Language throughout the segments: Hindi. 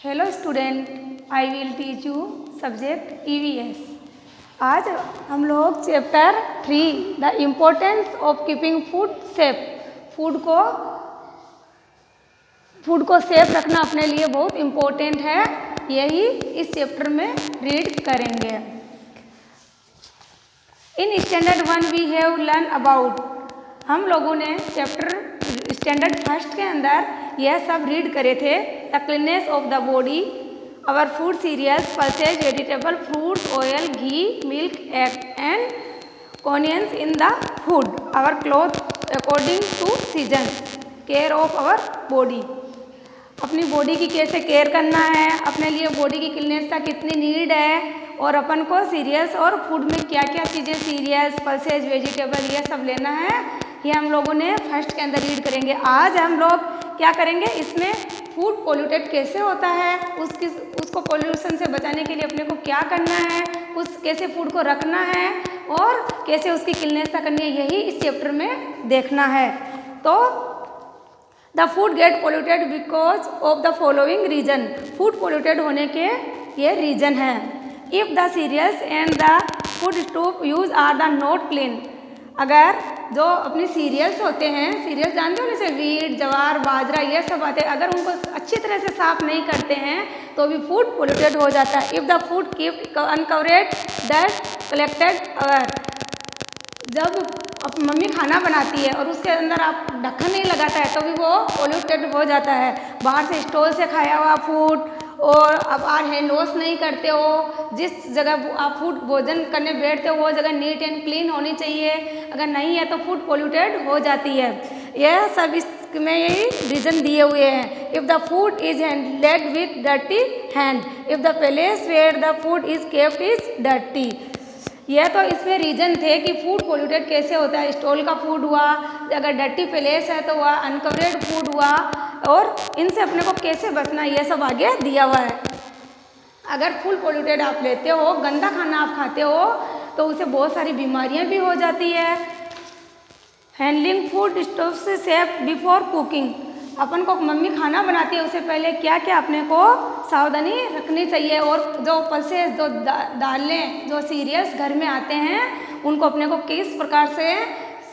Hello student, I will teach you subject EVS. आज हम लोग chapter 3 the importance of keeping food safe. Food को सेफ रखना अपने लिए बहुत इम्पोर्टेंट है, यही इस चैप्टर में रीड करेंगे। In standard 1 we have learn about, हम लोगों ने चैप्टर स्टैंडर्ड फर्स्ट के अंदर यह सब रीड करे थे। The cleanness of the body, our food cereals, pulses, vegetable, fruits, oil, ghee, milk, egg and onions in the food, our cloth according to seasons, care of our body, अपनी बॉडी की कैसे केयर करना है, अपने लिए बॉडी की क्लीननेस का कितनी नीड है, और अपन को सीरियल्स और फूड में क्या क्या चीज़ें, सीरियल्स, पल्सेज, वेजिटेबल, ये सब लेना है। ये हम लोगों ने फर्स्ट के अंदर रीड करेंगे। आज हम लोग क्या करेंगे, इसमें फूड पोल्यूटेड कैसे होता है, उसको पोल्यूशन से बचाने के लिए अपने को क्या करना है, कैसे फूड को रखना है और कैसे उसकी क्लीननेस करनी है, यही इस चैप्टर में देखना है। तो the food get polluted because of the following reason, food polluted होने के ये रीजन है। If the cereals and the food stove use are the not clean, अगर जो अपनी सीरियल्स होते हैं, सीरियल्स जानते हो जैसे वीट, ज्वार, बाजरा, ये सब आते हैं, अगर उनको अच्छी तरह से साफ नहीं करते हैं तो भी फूड पोल्यूटेड हो जाता है। If the food keep uncovered dust collected over, जब मम्मी खाना बनाती है और उसके अंदर आप ढक्कन नहीं लगाता है तो भी वो पोल्यूटेड हो जाता है। बाहर से स्टोर से खाया हुआ फूड, और अब आप हैंड वॉश नहीं करते हो, जिस जगह आप फूड भोजन करने बैठते हो वो जगह नीट एंड क्लीन होनी चाहिए, अगर नहीं है तो फूड पोल्यूटेड हो जाती है। यह सब इसमें यही रीज़न दिए हुए हैं। If the food is handled with dirty hand, if the place where the food is kept is dirty, यह तो इसमें रीजन थे कि फूड पोल्यूटेड कैसे होता है। स्टॉल का फूड हुआ, अगर डर्टी प्लेस है तो वह अनकवर्ड फूड हुआ, और इनसे अपने को कैसे बचना है, यह सब आगे दिया हुआ है। अगर फूड पोल्यूटेड आप लेते हो, गंदा खाना आप खाते हो, तो उसे बहुत सारी बीमारियां भी हो जाती है। हैंडलिंग फूड स्टोव से सेफ बिफोर कुकिंग, अपन को मम्मी खाना बनाती है उससे पहले क्या क्या अपने को सावधानी रखनी चाहिए, और जो पल्सेस, जो दालें, जो सीरियल्स घर में आते हैं उनको अपने को किस प्रकार से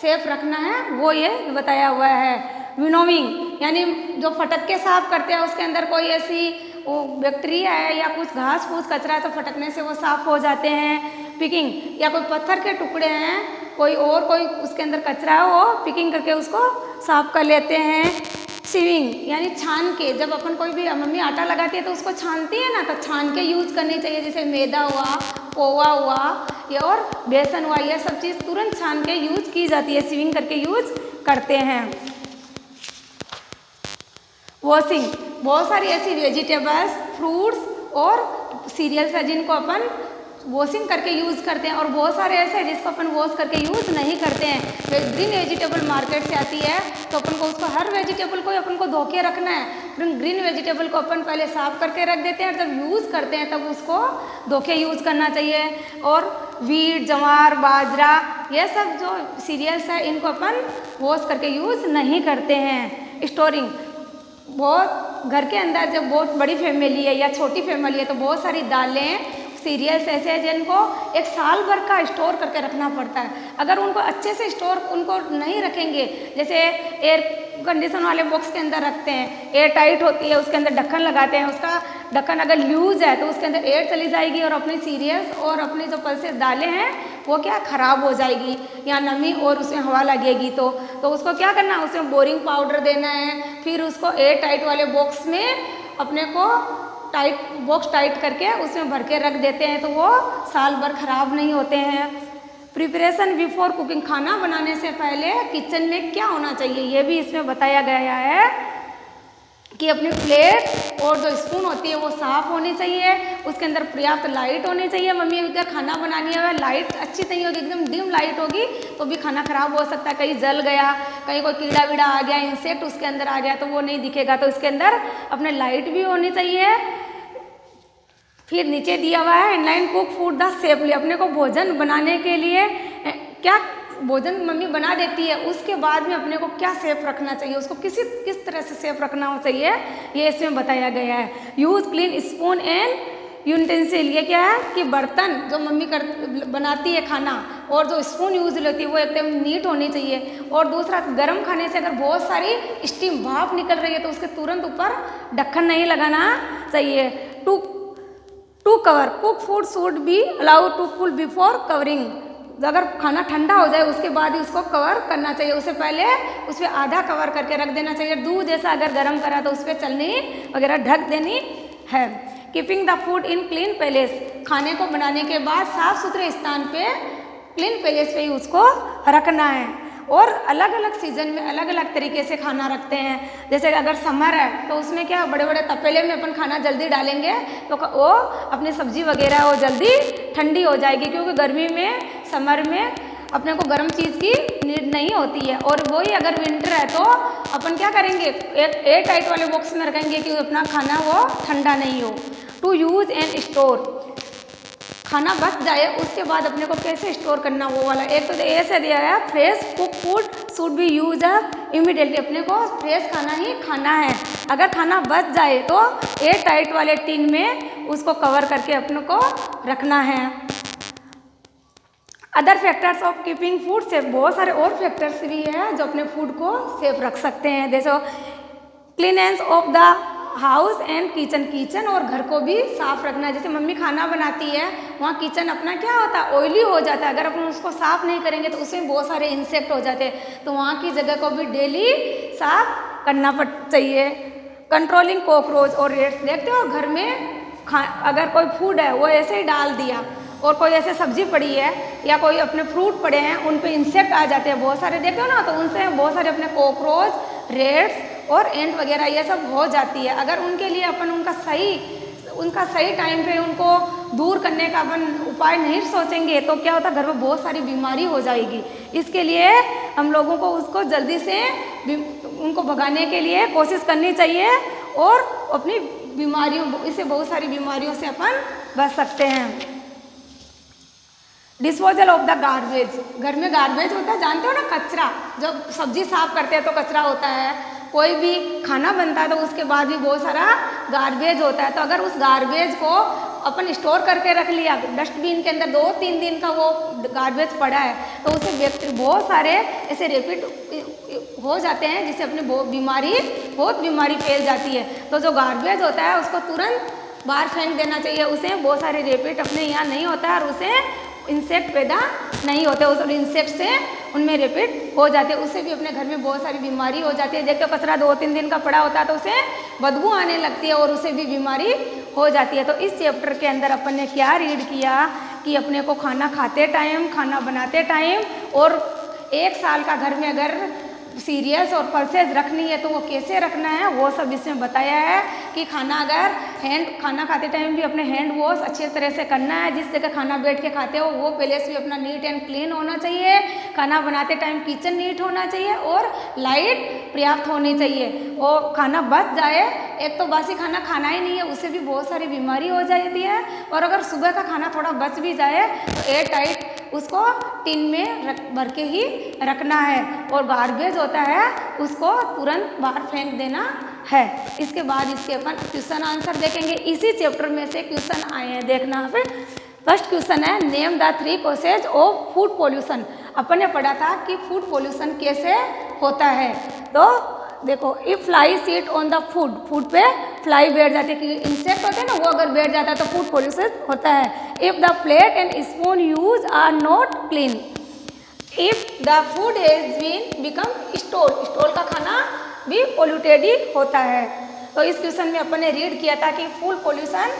सेफ रखना है वो ये बताया हुआ है। विनोविंग यानी जो फटक साफ करते हैं उसके अंदर कोई ऐसी बैक्टीरिया है या कुछ घास फूस कचरा है तो फटकने से वो साफ हो जाते हैं। पिकिंग या कोई पत्थर के टुकड़े हैं, कोई उसके अंदर कचरा है, वो पिकिंग करके उसको साफ कर लेते हैं। सीविंग यानी छान के, जब अपन कोई भी मम्मी आटा लगाती है तो उसको छानती है ना, तो छान के यूज़ करनी चाहिए, जैसे मैदा हुआ, पोहा हुआ, ये और बेसन हुआ, यह सब चीज़ तुरंत छान के यूज़ की जाती है, सीविंग करके यूज़ करते हैं। वॉशिंग, बहुत सारी ऐसी वेजिटेबल्स, फ्रूट्स और सीरियल्स है जिनको अपन वॉशिंग करके यूज़ करते हैं, और बहुत सारे ऐसे हैं जिसको अपन वॉश करके यूज़ नहीं करते हैं। ग्रीन वेजिटेबल मार्केट से आती है तो अपन को उसको, हर वेजिटेबल को अपन को धो के रखना है। ग्रीन वेजिटेबल को अपन पहले साफ करके रख देते हैं और जब यूज़ करते हैं तब उसको धो के यूज़ करना चाहिए। और वीट, ज्वार, बाजरा, ये सब जो सीरियल्स है इनको अपन वॉश करके यूज़ नहीं करते हैं। स्टोरिंग, बहुत घर के अंदर जब बहुत बड़ी फैमिली है या छोटी फैमिली है तो बहुत सारी दालें, सीरियल्स ऐसे हैं जिनको एक साल भर का स्टोर करके रखना पड़ता है। अगर उनको अच्छे से स्टोर उनको नहीं रखेंगे, जैसे एयर कंडीशन वाले बॉक्स के अंदर रखते हैं, एयर टाइट होती है, उसके अंदर ढक्कन लगाते हैं, उसका ढक्कन अगर लूज है तो उसके अंदर एयर चली जाएगी और अपनी सीरियल्स और अपनी जो पल्सेस दालें हैं वो क्या खराब हो जाएगी, या नमी और उसमें हवा लगेगी तो उसको क्या करना है, उसमें बोरिंग पाउडर देना है, फिर उसको एयर टाइट वाले बॉक्स में अपने को बॉक्स टाइट करके उसमें भर के रख देते हैं तो वो साल भर खराब नहीं होते हैं। प्रिपरेशन बिफोर कुकिंग, खाना बनाने से पहले किचन में क्या होना चाहिए ये भी इसमें बताया गया है कि अपनी प्लेट और जो स्पून होती है वो साफ़ होनी चाहिए, उसके अंदर पर्याप्त लाइट होनी चाहिए। मम्मी अगर खाना बनानी है लाइट अच्छी नहीं होगी, एकदम डिम लाइट होगी तो भी खाना खराब हो सकता है, कहीं जल गया, कहीं कोई कीड़ा वीड़ा आ गया, इंसेक्ट उसके अंदर आ गया तो वो नहीं दिखेगा, तो इसके अंदर अपने लाइट भी होनी चाहिए। फिर नीचे दिया हुआ है inline cook food the safely, अपने को भोजन बनाने के लिए क्या भोजन मम्मी बना देती है उसके बाद में अपने को क्या सेफ रखना चाहिए, उसको किस तरह से सेफ रखना चाहिए, ये इसमें बताया गया है। Use clean spoon and utensil, ये क्या है कि बर्तन जो मम्मी बनाती है खाना और जो स्पून यूज लेती है वो एकदम नीट होनी चाहिए। और दूसरा, गर्म खाने से अगर बहुत सारी स्टीम भाप निकल रही है तो उसके तुरंत ऊपर ढक्कन नहीं लगाना चाहिए। To cover cook food should be allow to cool before covering, अगर खाना ठंडा हो जाए उसके बाद ही उसको कवर करना चाहिए, उससे पहले उस पर आधा कवर करके रख देना चाहिए। दूध जैसा अगर गर्म करा तो उस पर चलनी वगैरह ढक देनी है। Keeping the food in clean place, खाने को बनाने के बाद साफ सुथरे स्थान पे क्लीन प्लेस पे ही उसको रखना है। और अलग अलग सीजन में अलग अलग तरीके से खाना रखते हैं। जैसे अगर समर है तो उसमें क्या बड़े बड़े तपेले में अपन खाना जल्दी डालेंगे तो वो अपनी सब्जी वगैरह वो जल्दी ठंडी हो जाएगी, क्योंकि गर्मी में समर में अपने को गर्म चीज़ की नीड नहीं होती है। और वही अगर विंटर है तो अपन क्या करेंगे, एक एयर टाइट वाले बॉक्स में रखेंगे कि अपना खाना वो ठंडा नहीं हो। टू यूज़ एंड स्टोर, खाना बच जाए उसके बाद अपने को कैसे स्टोर करना वो वाला। एक तो ऐसे दिया है, fresh cook food should B use immediately, अपने को फ्रेश खाना ही खाना है। अगर खाना बच जाए तो एयर टाइट वाले टिन में उसको कवर करके अपने को रखना है। Other factors of keeping food safe, बहुत सारे और फैक्टर्स भी है जो अपने फूड को सेफ रख सकते हैं। जैसे cleanness of the house and kitchen, kitchen और घर को भी साफ रखना है। जैसे मम्मी खाना बनाती है वहाँ किचन अपना क्या होता है, ऑयली हो जाता है, अगर अपन उसको साफ नहीं करेंगे तो उसमें बहुत सारे इंसेक्ट हो जाते हैं, तो वहाँ की जगह को भी डेली साफ करना चाहिए। कंट्रोलिंग कॉकरोच और रेट्स, देखते हो घर में अगर कोई फूड है वो ऐसे ही डाल दिया और कोई ऐसे सब्जी पड़ी है या कोई अपने फ्रूट पड़े हैं उन पे इंसेक्ट आ जाते हैं बहुत सारे, देखते हो ना, तो उनसे बहुत सारे अपने कॉकरोच, रेट्स और एंट वगैरह ये सब हो जाती है। अगर उनके लिए अपन उनका सही टाइम पे उनको दूर करने का अपन उपाय नहीं सोचेंगे तो क्या होता है, घर में बहुत सारी बीमारी हो जाएगी। इसके लिए हम लोगों को उसको जल्दी से उनको भगाने के लिए कोशिश करनी चाहिए और अपनी बीमारियों, इससे बहुत सारी बीमारियों से अपन बच सकते हैं। डिस्पोजल ऑफ द गार्बेज, घर में गार्बेज होता है, जानते हो ना, कचरा, जब सब्जी साफ करते हैं तो कचरा होता है, कोई भी खाना बनता है तो उसके बाद भी बहुत सारा गार्बेज होता है। तो अगर उस गार्बेज को अपन स्टोर करके रख लिया डस्टबिन के अंदर, 2-3 दिन का वो गार्बेज पड़ा है तो उससे बहुत सारे ऐसे रेपिड हो जाते हैं जिससे अपने बहुत बीमारी फैल जाती है। तो जो गार्बेज होता है उसको तुरंत बाहर फेंक देना चाहिए, उसे बहुत सारे रेपिड अपने यहाँ नहीं होता है और उसे इंसेक्ट पैदा नहीं होते, उस इंसेक्ट से उनमें रेपिड हो जाते हैं, उससे भी अपने घर में बहुत सारी बीमारी हो जाती है। देखते हो कचरा 2-3 दिन का पड़ा होता है तो उसे बदबू आने लगती है और उसे भी बीमारी हो जाती है। तो इस चैप्टर के अंदर अपन ने क्या रीड किया कि अपने को खाना खाते टाइम, खाना बनाते टाइम और 1 साल का घर में अगर सीरियल्स और पल्सेस रखनी है तो वो कैसे रखना है वो सब इसमें बताया है कि खाना खाते टाइम भी अपने हैंड वॉश अच्छे तरह से करना है। जिस जगह खाना बैठ के खाते हो वो प्लेस भी अपना नीट एंड क्लीन होना चाहिए। खाना बनाते टाइम किचन नीट होना चाहिए और लाइट पर्याप्त होनी चाहिए। और खाना बच जाए, एक तो बासी खाना खाना ही नहीं है, उससे भी बहुत सारी बीमारी हो जाती है। और अगर सुबह का खाना थोड़ा बच भी जाए तो एयर टाइट उसको टिन में भर के ही रखना है और गार्बेज होता है उसको तुरंत बाहर फेंक देना है। इसके बाद इसके अपन क्वेश्चन आंसर देखेंगे। इसी चैप्टर में से क्वेश्चन आए हैं, देखना यहाँ पे। फर्स्ट क्वेश्चन है, name the 3 causes of food pollution. अपन ने पढ़ा था कि फूड पोल्यूशन कैसे होता है, तो देखो, if fly seat on the food पे फ्लाई बैठ जाते हैं, कि इंसेक्ट होते हैं ना, वो अगर बैठ जाता है तो फूड पोल्यूशन होता है। If the plate and spoon use are not clean, if the food has been become stale का खाना भी पोल्यूटेड ही होता है। तो इस क्वेश्चन में अपन ने रीड किया था कि फूड पोल्यूशन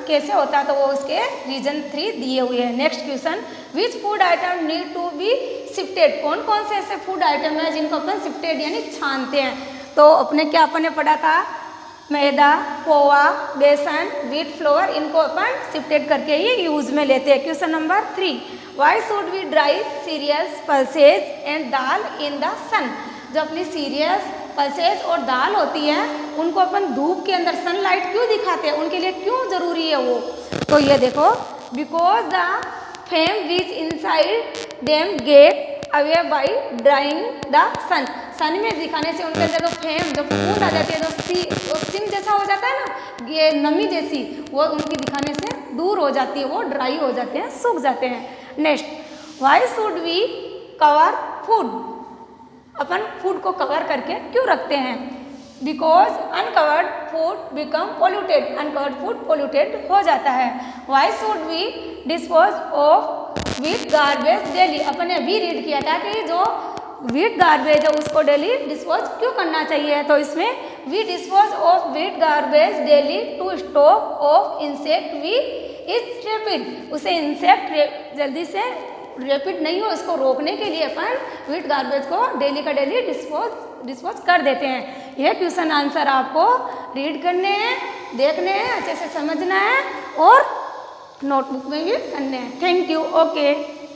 कैसे होता है, तो वो उसके रीजन 3 दिए हुए हैं। Next question, which food item need to be shifted, कौन कौन से ऐसे फूड आइटम है जिनको अपन शिफ्टेड यानी छानते हैं। तो अपन ने पढ़ा था मैदा, पोहा, बेसन, व्हीट फ्लोर, इनको अपन शिफ्टेड करके ही यूज में लेते हैं। Question number 3, why should we dry cereals, pulses and dal in the sun. जो अपनी सीरियल्स, पल्सेज और दाल होती है उनको अपन धूप के अंदर सनलाइट क्यों दिखाते हैं, उनके लिए क्यों जरूरी है वो। तो ये देखो, because the fame which inside them get away by drying the sun. Sun में दिखाने से उनके अंदर जो फ्लेम जो फूंद आ जाती है, जो सिम जैसा हो जाता है ना, ये नमी जैसी, वो उनकी दिखाने से दूर हो जाती है, वो ड्राई हो जाते हैं, सूख जाते हैं। Next, why should we cover food? अपन फूड को कवर करके क्यों रखते हैं? Because uncovered food become polluted, uncovered food polluted हो जाता है। Why should we dispose of wet garbage daily? अपन ने अभी रीड किया था कि जो वीट गार्बेज है उसको डेली डिस्पोज क्यों करना चाहिए। तो इसमें we dispose of wet garbage daily to stop of insect we is rapid. उसे इंसेक्ट जल्दी से रैपिड नहीं हो, इसको रोकने के लिए अपन वीट गार्बेज को डेली का डेली डिस्पोज कर देते हैं। यह क्वेश्चन आंसर आपको रीड करने हैं, देखने हैं, अच्छे से समझना है और नोटबुक में भी करने हैं। Thank you. ओके।